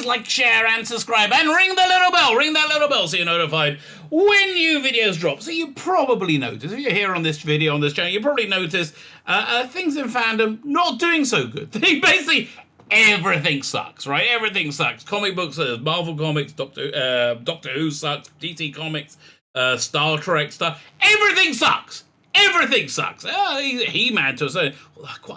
please like, share, and subscribe, and ring the little bell. Ring that little bell so you're notified when new videos drop. So you probably notice, if you're here on this video, on this channel, you probably notice things in fandom not doing so good. Basically, everything sucks, right? Everything sucks. Comic books, Marvel Comics, Doctor Who sucks, DC Comics, Star Trek stuff. Everything sucks. Everything sucks. He-Man to a certain...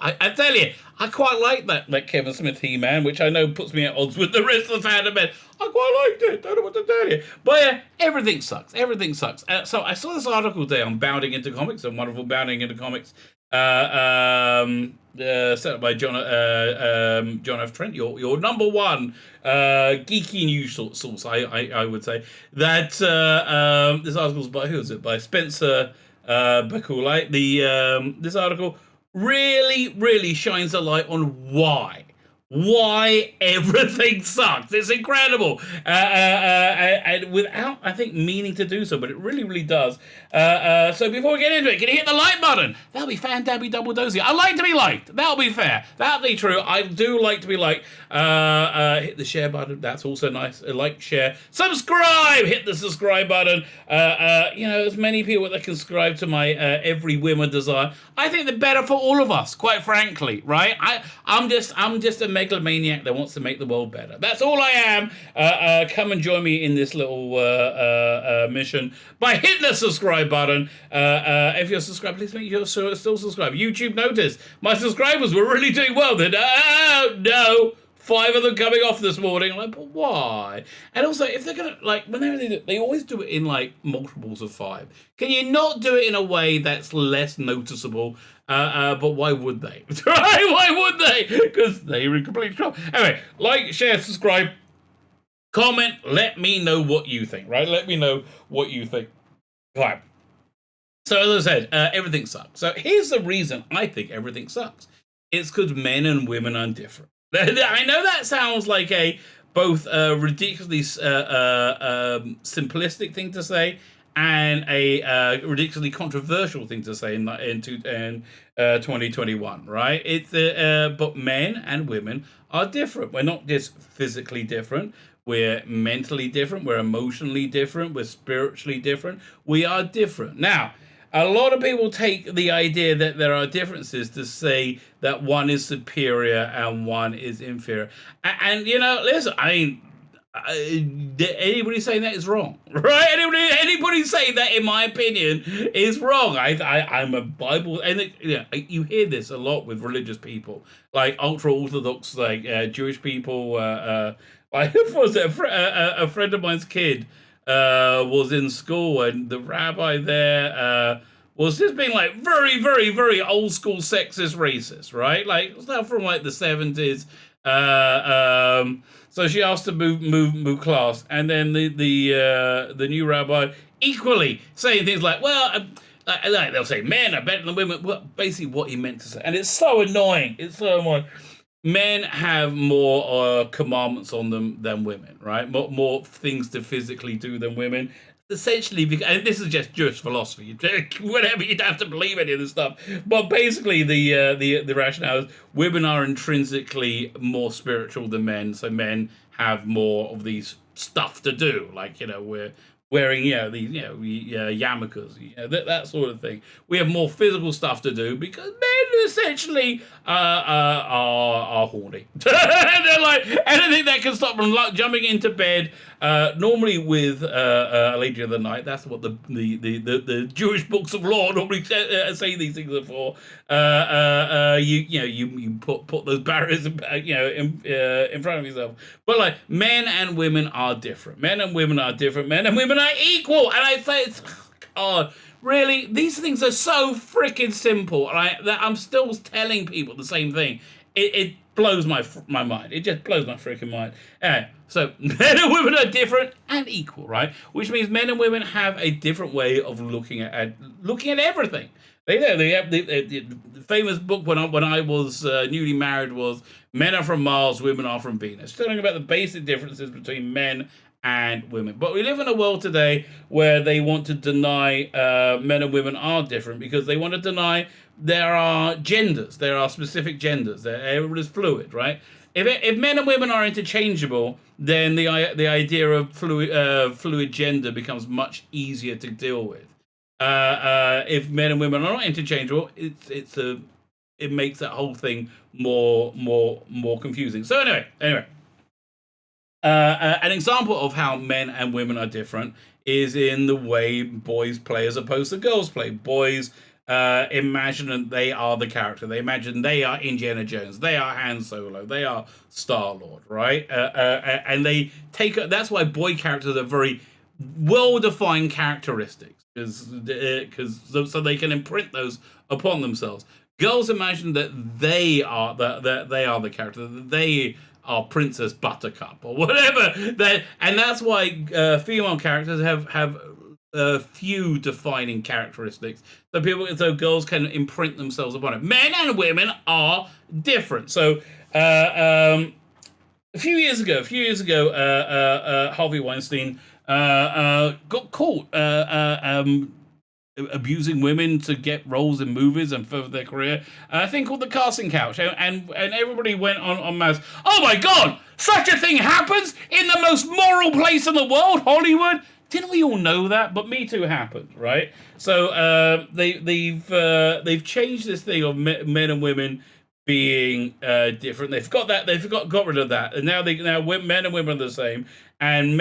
I tell you, I quite like that Kevin Smith He-Man, which I know puts me at odds with the rest of the fandom. I quite liked it. Don't know what to tell you. But yeah, everything sucks. Everything sucks. So I saw this article today on Bounding Into Comics, a wonderful Bounding Into Comics, set up by John F. Trent, your number one geeky news source, I would say. That this article's by, who is it? By Spencer Bakulite. This article really shines a light on why everything sucks. It's incredible, and without, I think, meaning to do so, but it really does. So before we get into it, can you hit the like button? That'll be fan-dabby double dozy. I like to be liked. That'll be fair. That'll be true. I do like to be liked. Hit the share button. That's also nice. Like, share, subscribe. Hit the subscribe button. As many people that can subscribe to my every whim and desire, I think the better for all of us. Quite frankly, right? I'm just a megalomaniac that wants to make the world better. That's all I am. Come and join me in this little mission by hitting the subscribe button. If you're subscribed, please make sure you're still subscribed. YouTube noticed my subscribers were really doing well. Then, no. 5 of them coming off this morning. I'm like, but why? And also, if they're gonna, like, whenever they always do it in like multiples of 5. Can you not do it in a way that's less noticeable? But why would they? Right? Why would they? Because they're in complete trouble. Anyway, like, share, subscribe, comment. Let me know what you think. Right? Let me know what you think. Right. So as I said, everything sucks. So here's the reason I think everything sucks. It's because men and women are different. I know that sounds like a both ridiculously simplistic thing to say and a ridiculously controversial thing to say in 2021, right? It's but men and women are different. We're not just physically different. We're mentally different. We're emotionally different. We're spiritually different. We are different. Now, a lot of people take the idea that there are differences to say that one is superior and one is inferior. And listen, I mean, anybody saying that is wrong, right? Anybody saying that, in my opinion, is wrong. I'm a Bible, and you hear this a lot with religious people, like ultra-Orthodox, like Jewish people. Like, was it a friend of mine's kid was in school, and the rabbi there was just being like very old school sexist racist, right? Like stuff from like the 70s. So she asked to move class, and then the new rabbi equally saying things like, well, like they'll say men are better than women. Well, basically what he meant to say, and it's so annoying. It's so annoying. Men have more commandments on them than women, right? More things to physically do than women. Essentially, and this is just Jewish philosophy. Whatever, you don't have to believe any of this stuff. But basically, the rationale is women are intrinsically more spiritual than men, so men have more of these stuff to do. Like, we're wearing, yarmulkes, that sort of thing. We have more physical stuff to do because men essentially are horny. And they're like, anything that can stop them jumping into bed, normally with a lady of the night. That's what the Jewish books of law normally say these things are for. You put those barriers, in front of yourself. But like, men and women are different. Men and women are different. Men and women are equal. And I say, really, these things are so freaking simple. That I'm still telling people the same thing. It blows my mind. It just blows my freaking mind. Anyway, so men and women are different and equal, right? Which means men and women have a different way of looking at everything. They have the famous book when I was newly married was Men Are From Mars, Women Are From Venus. Talking about the basic differences between men and women. But we live in a world today where they want to deny men and women are different because they want to deny there are genders, there are specific genders, everybody's fluid, right? If men and women are interchangeable, then the idea of fluid gender becomes much easier to deal with. If men and women are not interchangeable, it makes that whole thing more confusing. So anyway, an example of how men and women are different is in the way boys play as opposed to girls play. Boys imagine that they are the character. They imagine they are Indiana Jones. They are Han Solo. They are Star-Lord, right? And they take... That's why boy characters are very well-defined characteristics, so they can imprint those upon themselves. Girls imagine that they are the character, that they are Princess Buttercup or whatever. And that's why female characters have few defining characteristics. So girls can imprint themselves upon it. Men and women are different. So a few years ago, Harvey Weinstein got caught abusing women to get roles in movies and further their career. A thing called the casting couch, and everybody went on mass. Oh my God! Such a thing happens in the most moral place in the world, Hollywood. Didn't we all know that? But Me Too happened, right? So they've changed this thing of men and women being different. They've got rid of that, and now men and women are the same, and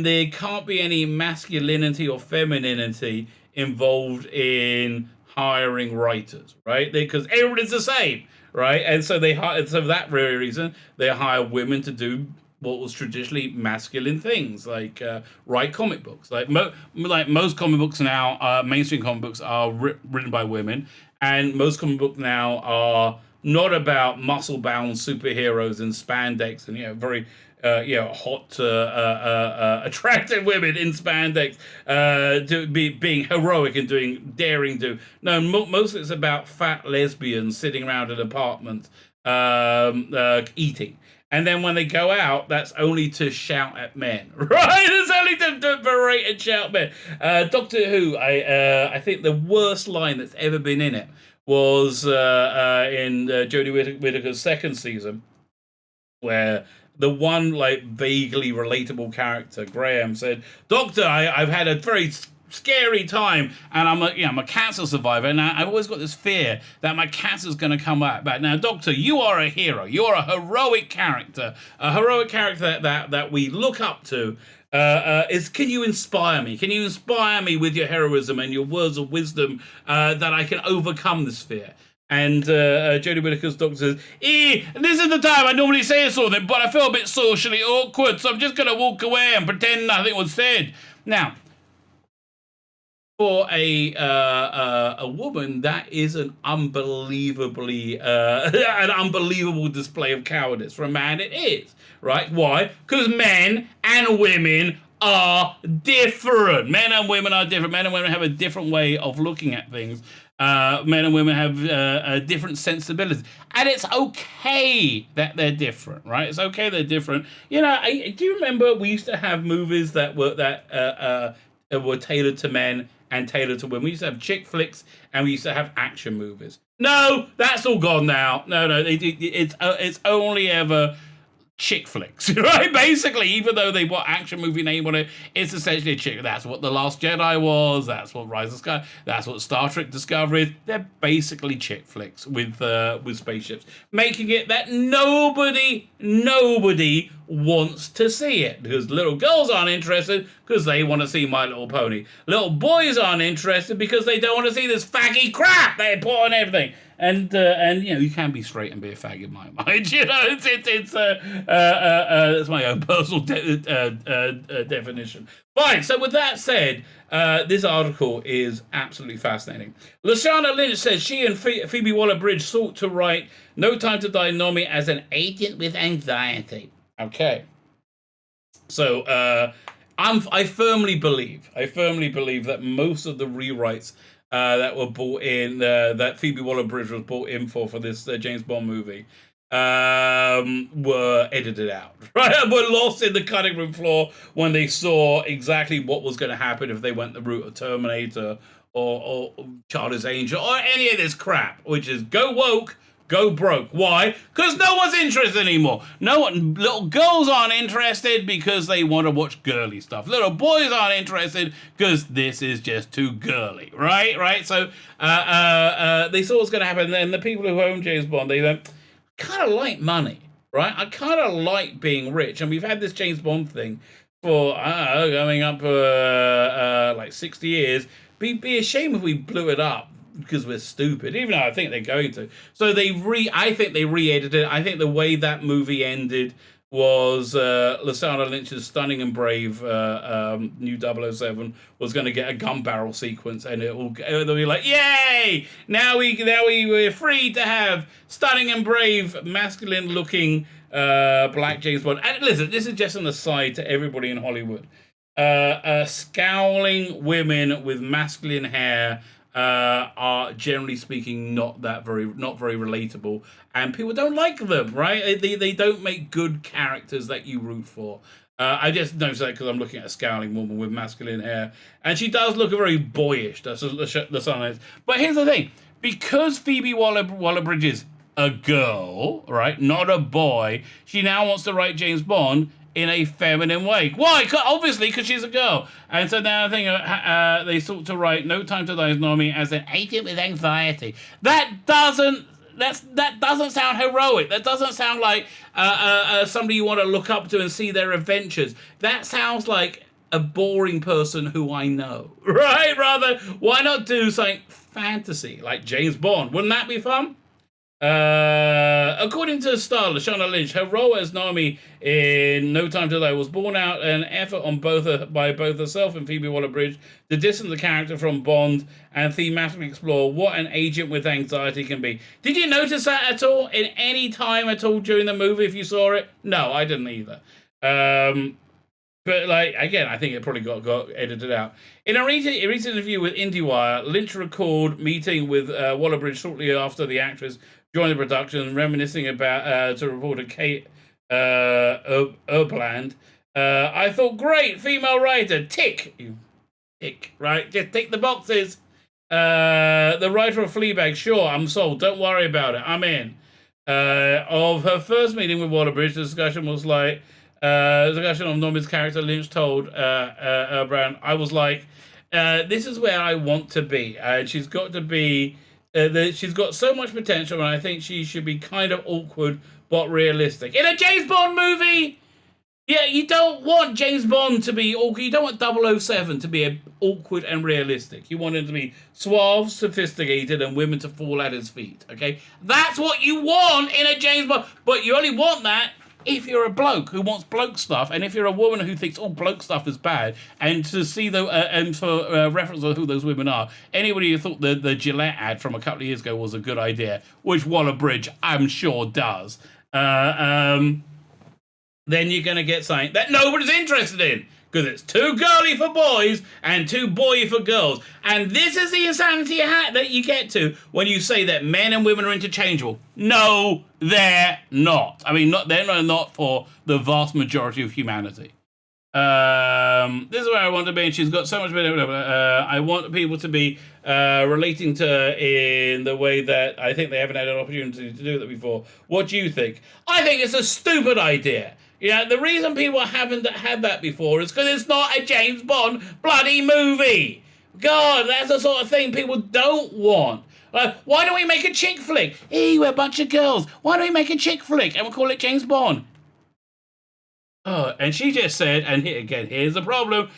there can't be any masculinity or femininity involved in hiring writers, right? Because everybody's the same, right? And so for that very reason, they hire women to do what was traditionally masculine things, like write comic books. Like most comic books now, mainstream comic books are written by women, and most comic books now are not about muscle-bound superheroes and spandex and very hot, attractive women in spandex, being heroic and doing daring do. No, mostly it's about fat lesbians sitting around an apartment eating. And then when they go out, that's only to shout at men, right? It's only to berate and shout at men. Doctor Who, I think the worst line that's ever been in it was in Jodie Whittaker's second season, where the one vaguely relatable character, Graham, said, "Doctor, I've had a very scary time, and I'm a cancer survivor, and I've always got this fear that my cancer's going to come back. Now, Doctor, you are a hero. You are a heroic character that we look up to. Can you inspire me? Can you inspire me with your heroism and your words of wisdom that I can overcome this fear?" And Jodie Whittaker's doctor says, "This is the time I normally say something, but I feel a bit socially awkward, so I'm just going to walk away and pretend nothing was said." Now, for a woman, that is an unbelievable display of cowardice. For a man, it is, right? Why? Because men and women are different. Men and women are different. Men and women have a different way of looking at things. Men and women have different sensibilities, and it's okay that they're different, right? It's okay they're different. Do you remember we used to have movies that were tailored to men and tailored to women? We used to have chick flicks, and we used to have action movies. No, that's all gone now. No, it's only ever chick flicks, right? Basically, even though they put action movie name on it, it's essentially a chick. That's what The Last Jedi was. That's what Rise of Sky. That's what Star Trek Discovery is. They're basically chick flicks with spaceships, making it that nobody wants to see it, because little girls aren't interested because they want to see My Little Pony. Little boys aren't interested because they don't want to see this faggy crap they put on everything. And you can be straight and be a fag in my mind. That's my own personal definition. Fine. So with that said, this article is absolutely fascinating. Lashana Lynch says she and Phoebe Waller-Bridge sought to write No Time to Die Nomi as an agent with anxiety. Okay. So I firmly believe that most of the rewrites that were brought in, that Phoebe Waller-Bridge was brought in for this James Bond movie, were edited out, right? Were lost in the cutting room floor when they saw exactly what was going to happen if they went the route of Terminator or Charlie's Angel or any of this crap, which is go woke, go broke. Why? Because no one's interested anymore. No one, little girls aren't interested because they want to watch girly stuff. Little boys aren't interested because this is just too girly, right? Right? So they saw what's going to happen. And the people who own James Bond, they went, kind of like money, right? I kind of like being rich. And we've had this James Bond thing for, going up like 60 years. Be a shame if we blew it up because we're stupid, even though I think they're going to. So I think they re-edited it. I think the way that movie ended was Lashana Lynch's Stunning and Brave new 007 was going to get a gun barrel sequence, and they'll be like, yay! Now we're free to have Stunning and Brave, masculine-looking black James Bond. And listen, this is just an aside to everybody in Hollywood. Scowling women with masculine hair are generally speaking not very relatable, and people don't like them, right? They don't make good characters that you root for. I just noticed that because I'm looking at a scowling woman with masculine hair, and she does look very boyish. That's the sign. But here's the thing: because Phoebe Waller-Bridge is a girl, right, not a boy, she now wants to write James Bond in a feminine way. Why? Obviously, because she's a girl. And so now I think they sought to write No Time to Die's Nomi as an agent with anxiety. That doesn't sound heroic. That doesn't sound like somebody you want to look up to and see their adventures. That sounds like a boring person who I know, right? Rather, why not do something fantasy like James Bond? Wouldn't that be fun? According to star Lashana Lynch, her role as Naomi in No Time to Die was born out an effort on by both herself and Phoebe Waller-Bridge to distance the character from Bond and thematically explore what an agent with anxiety can be. Did you notice that at all? In any time at all during the movie, if you saw it? No, I didn't either. But, like, again, I think it probably got edited out. In a recent interview with IndieWire, Lynch recalled meeting with Waller-Bridge shortly after the actress joined the production, reminiscing about to reporter Kate Erbland. I thought, great, female writer, tick, right? Just tick the boxes. The writer of Fleabag, sure, I'm sold. Don't worry about it. I'm in. Of her first meeting with Waller-Bridge, the discussion was like, discussion of Norman's character, Lynch told Erbland, I was like, this is where I want to be. She's got to be... she's got so much potential, and I think she should be kind of awkward but realistic. In a James Bond movie, yeah, you don't want James Bond to be awkward. You don't want 007 to be awkward and realistic. You want him to be suave, sophisticated, and women to fall at his feet, okay? That's what you want in a James Bond, but you only want that if you're a bloke who wants bloke stuff, and if you're a woman who thinks all bloke stuff is bad, and to see and for reference on who those women are, anybody who thought the Gillette ad from a couple of years ago was a good idea, which Waller-Bridge I'm sure does, then you're going to get something that nobody's interested in. Because it's too girly for boys and too boy for girls. And this is the insanity that you get to when you say that men and women are interchangeable. No, they're not. I mean, they're not for the vast majority of humanity. This is where I want to be, and she's got so much better. I want people to be relating to her in the way that I think they haven't had an opportunity to do that before. What do you think? I think it's a stupid idea. Yeah, the reason people haven't had that before is because it's not a James Bond bloody movie. God, that's the sort of thing people don't want. Why don't we make a chick flick? Hey, we're a bunch of girls. Why don't we make a chick flick and we'll call it James Bond? Oh, and she just said, and here's the problem.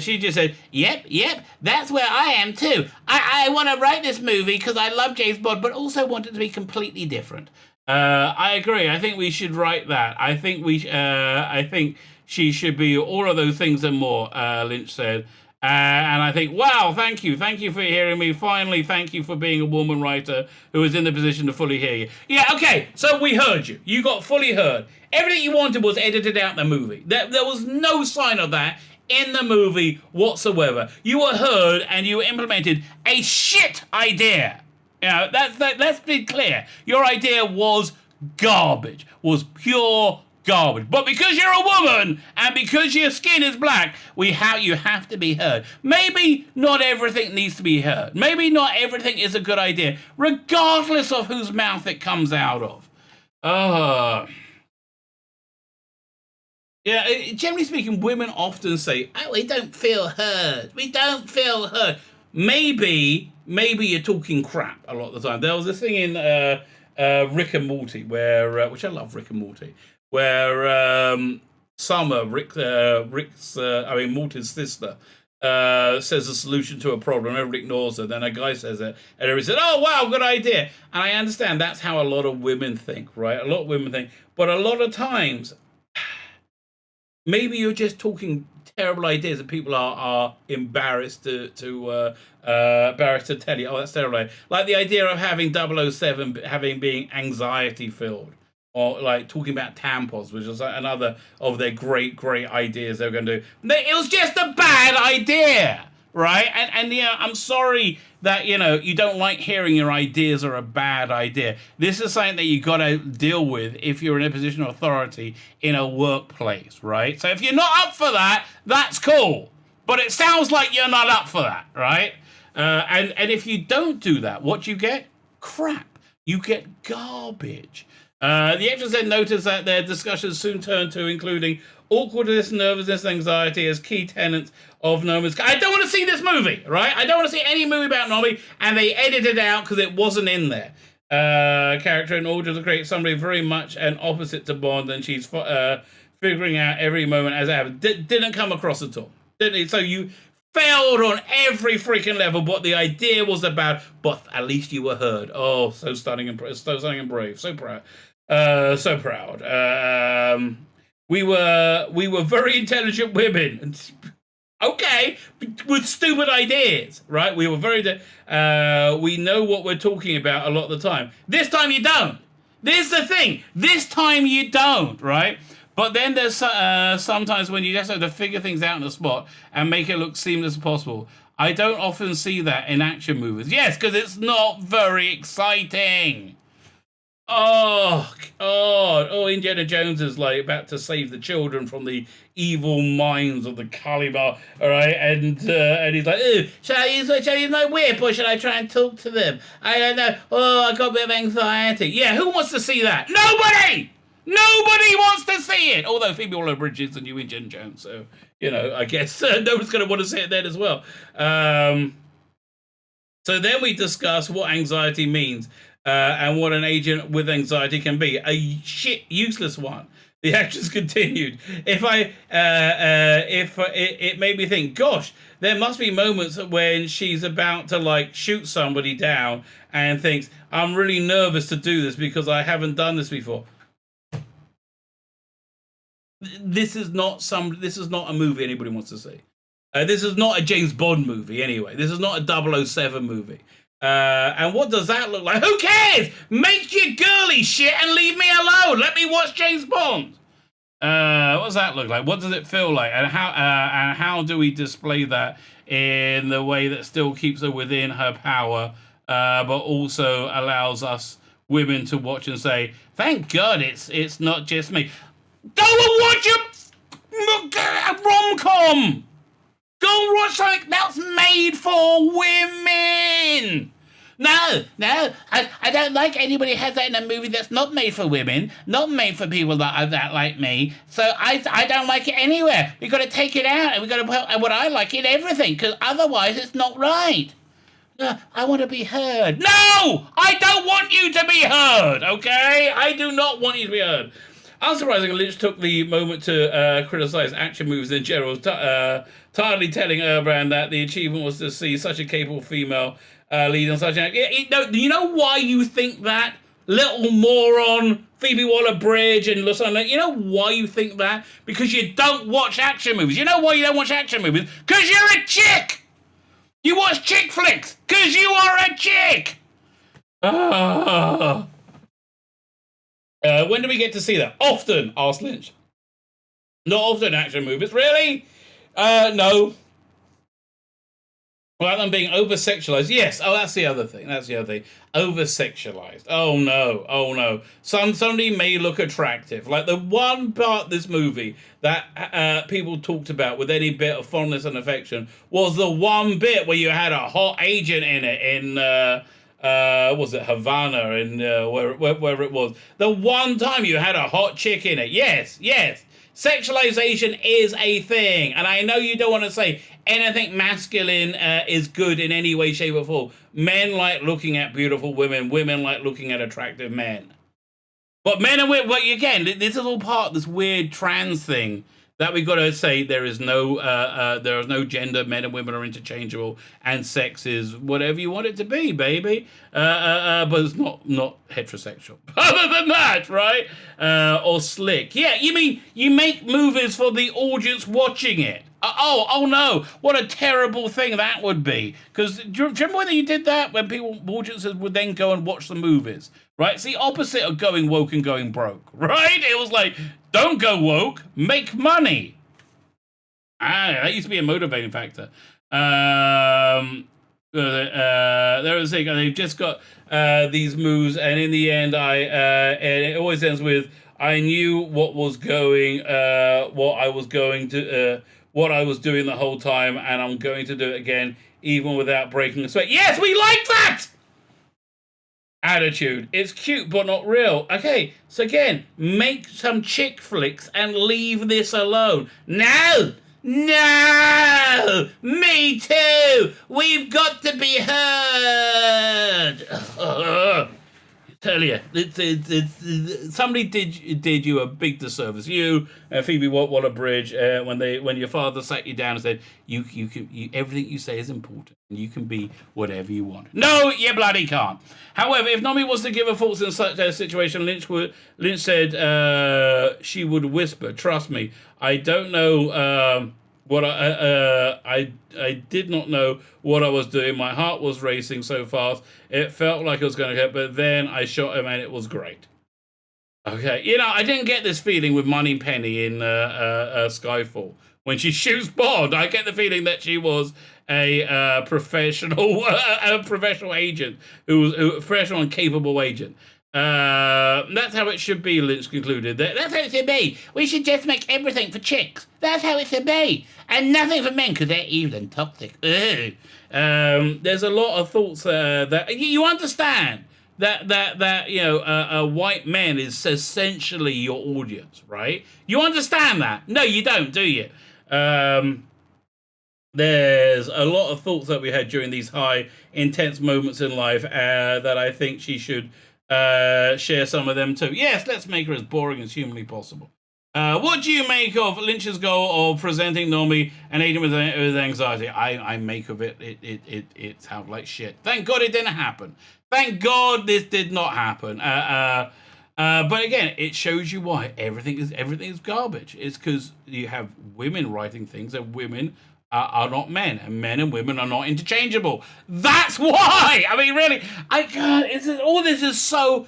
She just said, yep, that's where I am too. I want to write this movie because I love James Bond, but also want it to be completely different. I agree. I think we should write that. I think she should be all of those things and more, Lynch said. And I think, wow, thank you for hearing me. Finally, thank you for being a woman writer who is in the position to fully hear you. Yeah, okay, so we heard you. You got fully heard. Everything you wanted was edited out in the movie. There was no sign of that in the movie whatsoever. You were heard and you implemented a shit idea. You know, let's be clear. Your idea was garbage. Was pure garbage. But because you're a woman and because your skin is black, you have to be heard. Maybe not everything needs to be heard. Maybe not everything is a good idea, regardless of whose mouth it comes out of. Yeah, generally speaking, women often say, "Oh, we don't feel heard. We don't feel heard." Maybe you're talking crap a lot of the time. There was this thing in Rick and Morty where, which I love, Rick and Morty, where Summer, Morty's sister, says a solution to a problem. Everybody ignores her. Then a guy says it, and everybody says, "Oh, wow, good idea." And I understand that's how a lot of women think, right? A lot of women think, but a lot of times, maybe you're just talking terrible ideas and people are embarrassed to tell you, "Oh, that's terrible." Like the idea of having 007 being anxiety filled, or like talking about tampons, which was another of their great ideas they were going to do. It was just a bad idea, right? And yeah, I'm sorry that you don't like hearing your ideas are a bad idea. This is something that you got to deal with if you're in a position of authority in a workplace, right? So if you're not up for that, that's cool. But it sounds like you're not up for that, right? And if you don't do that, what you get? Crap. You get garbage. The extras then notice that their discussions soon turn to including awkwardness, nervousness, anxiety as key tenets of Noma's. I don't want to see this movie, right? I don't want to see any movie about Nomi, and they edited it out because it wasn't in there. Character in order to create somebody very much an opposite to Bond, and she's figuring out every moment as it happens. Didn't come across at all. So you failed on every freaking level what the idea was about, but at least you were heard. Oh, so stunning and brave. So proud. So proud. We were very intelligent women. Okay, with stupid ideas, right? We were we know what we're talking about a lot of the time. This time you don't. This is the thing. This time you don't, right? But then there's sometimes when you just have to figure things out on the spot and make it look seamless as possible. I don't often see that in action movies. Yes, because it's not very exciting. Oh, God. Oh, Indiana Jones is like about to save the children from the evil minds of the Caliber, all right? And he's like, "Ooh, shall I use my whip or should I try and talk to them? I don't know. Oh, I got a bit of anxiety." Yeah, who wants to see that? Nobody! Nobody wants to see it! Although Phoebe Waller-Bridge is the new Indiana Jones, so, I guess no one's going to want to see it then as well. So then we discuss what anxiety means. And what an agent with anxiety can be. A useless one. The actress continued. It made me think, gosh, there must be moments when she's about to shoot somebody down and thinks, "I'm really nervous to do this because I haven't done this before." This is not a movie anybody wants to see. This is not a James Bond movie anyway. This is not a 007 movie. And what does that look like? Who cares? Make your girly shit and leave me alone. Let me watch James Bond. What does that look like? What does it feel like? And how do we display that in the way that still keeps her within her power, but also allows us women to watch and say, "Thank God it's not just me." Go and watch a rom-com. Go and watch something that's made for women. No, I don't like anybody who has that in a movie that's not made for women, not made for people that like me. So I don't like it anywhere. We've got to take it out, and we've got to put what I like in everything, because otherwise it's not right. I want to be heard. No! I don't want you to be heard, okay? I do not want you to be heard. Unsurprisingly, Lynch took the moment to criticize action movies in general, tardily telling Urban that the achievement was to see such a capable female lead on such an... Do you know why you think that? Little moron, Phoebe Waller-Bridge and Lashana. You know why you think that? Because you don't watch action movies. You know why you don't watch action movies? Because you're a chick! You watch chick flicks! Because you are a chick! When do we get to see that? Often, asked Lynch. Not often action movies. Really? No. Well, them being over-sexualized. Yes. Oh, that's the other thing. That's the other thing. Over-sexualized. Oh, no. Oh, no. Somebody may look attractive. Like the one part of this movie that people talked about with any bit of fondness and affection was the one bit where you had a hot agent in it in, was it Havana, in where it was. The one time you had a hot chick in it. Yes, yes. Sexualization is a thing, and I know you don't want to say anything masculine is good in any way, shape, or form. Men like looking at beautiful women. Women like looking at attractive men. But men and women, well, again, this is all part of this weird trans thing that we got to say there is no gender. Men and women are interchangeable, and sex is whatever you want it to be, baby. But it's not heterosexual. Other than that, right? Or slick. Yeah, you mean you make movies for the audience watching it? Oh no! What a terrible thing that would be. Because do you remember when you did that? When audiences would then go and watch the movies, right? It's the opposite of going woke and going broke, right? It was like, don't go woke, make money. That used to be a motivating factor. There was a thing. They've just got these moves, and in the end, and it always ends with, I knew what I was doing the whole time, and I'm going to do it again, even without breaking a sweat. Yes, we like that! Attitude. It's cute, but not real. Okay, so again, make some chick flicks and leave this alone. No! No! Me too! We've got to be heard! Tell you, somebody did you a big disservice. You, Phoebe Waller-Bridge, when your father sat you down and said, you everything you say is important, and you can be whatever you want. No, you bloody can't. However, if Nomi was to give her thoughts in such a situation, Lynch said she would whisper, "Trust me, I don't know." I did not know what I was doing. My heart was racing so fast. It felt like it was going to hit, but then I shot him and it was great. Okay, I didn't get this feeling with Moneypenny in Skyfall. When she shoots Bond, I get the feeling that she was a professional agent, a professional and capable agent. That's how it should be, Lynch concluded. That's how it should be. We should just make everything for chicks. That's how it should be. And nothing for men, because they're evil and toxic. There's a lot of thoughts that you understand that white men is essentially your audience, right? You understand that? No, you don't, do you? There's a lot of thoughts that we had during these high, intense moments in life that I think she should share some of them too. Yes, let's make her as boring as humanly possible. What do you make of Lynch's goal of presenting Nomi and aiding with anxiety? I make of it sounds like shit. Thank God it didn't happen. Thank God this did not happen. But again, it shows you why everything is garbage. It's because you have women writing things, and women are not men, and men and women are not interchangeable. That's why. I mean, really, I can't. All this is so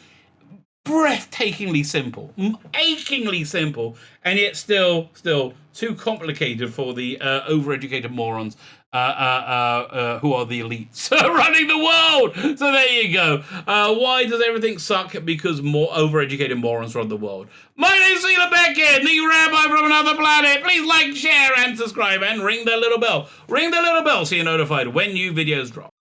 breathtakingly simple, achingly simple, and yet still too complicated for the overeducated morons who are the elites running the world. So there you go. Why does everything suck? Because more overeducated morons run the world. My name's Tzvi Lebetkin, the rabbi from another planet. Please like, share, and subscribe, and ring the little bell. Ring the little bell so you're notified when new videos drop.